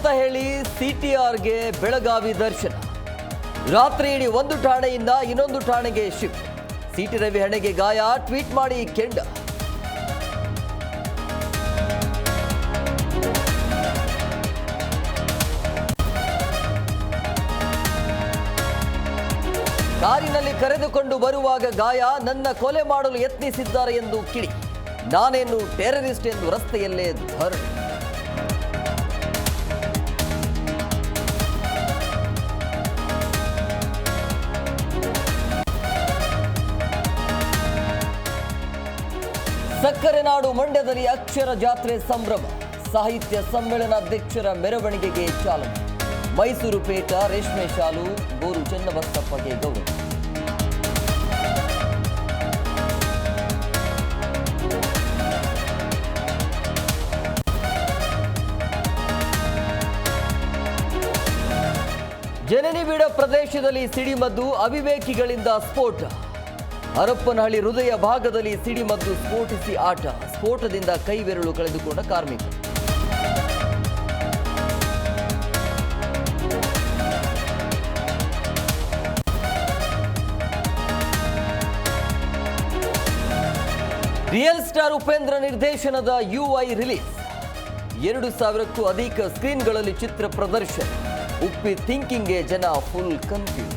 ಅಂತ ಹೇಳಿ ಸಿಟಿಆರ್ಗೆ ಬೆಳಗಾವಿ ದರ್ಶನ. ರಾತ್ರಿ ಇಡೀ ಒಂದು ಠಾಣೆಯಿಂದ ಇನ್ನೊಂದು ಠಾಣೆಗೆ ಶಿಫ್ಟ್. ಸಿಟಿ ರವಿ ಹಣೆಗೆ ಗಾಯ, ಟ್ವೀಟ್ ಮಾಡಿ ಕೆಂಡ. ಕಾರಿನಲ್ಲಿ ಕರೆದುಕೊಂಡು ಬರುವಾಗ ಗಾಯ, ನನ್ನ ಕೊಲೆ ಮಾಡಲು ಯತ್ನಿಸಿದ್ದಾರೆ ಎಂದು ಕಿಡಿ. ನಾನೇನು ಟೆರರಿಸ್ಟ್ ಎಂದು ರಸ್ತೆಯಲ್ಲೇ ಧರಣಿ. ಸಕ್ಕರೆ ನಾಡು ಮಂಡ್ಯದಲ್ಲಿ ಅಕ್ಷರ ಜಾತ್ರೆ ಸಂಭ್ರಮ. ಸಾಹಿತ್ಯ ಸಮ್ಮೇಳನಾಧ್ಯಕ್ಷರ ಮೆರವಣಿಗೆಗೆ ಚಾಲನೆ. ಮೈಸೂರು ಪೇಟ ರೇಷ್ಮೆ ಶಾಲು, ಗೋರು ಚೆನ್ನಬಸಪ್ಪಗೆ ಗೌರವ. ಜನನಿಬಿಡ ಪ್ರದೇಶದಲ್ಲಿ ಸಿಡಿಮದ್ದು, ಅವಿವೇಕಿಗಳಿಂದ ಸ್ಫೋಟ. ಹರಪ್ಪನಹಳ್ಳಿ ಹೃದಯ ಭಾಗದಲ್ಲಿ ಸಿಡಿಮದ್ದು ಸ್ಫೋಟಿಸಿ ಆಟ. ಸ್ಫೋಟದಿಂದ ಕೈ ಬೆರಳು ಕಳೆದುಕೊಂಡ ಕಾರ್ಮಿಕ. ರಿಯಲ್ ಸ್ಟಾರ್ ಉಪೇಂದ್ರ ನಿರ್ದೇಶನದ UI ರಿಲೀಸ್. 2000ಕ್ಕೂ ಅಧಿಕ ಸ್ಕ್ರೀನ್ಗಳಲ್ಲಿ ಚಿತ್ರ ಪ್ರದರ್ಶನ. ಉಪ್ಪಿ ಥಿಂಕಿಂಗ್ಗೆ ಜನ ಫುಲ್ ಕನ್ಫ್ಯೂಸ್.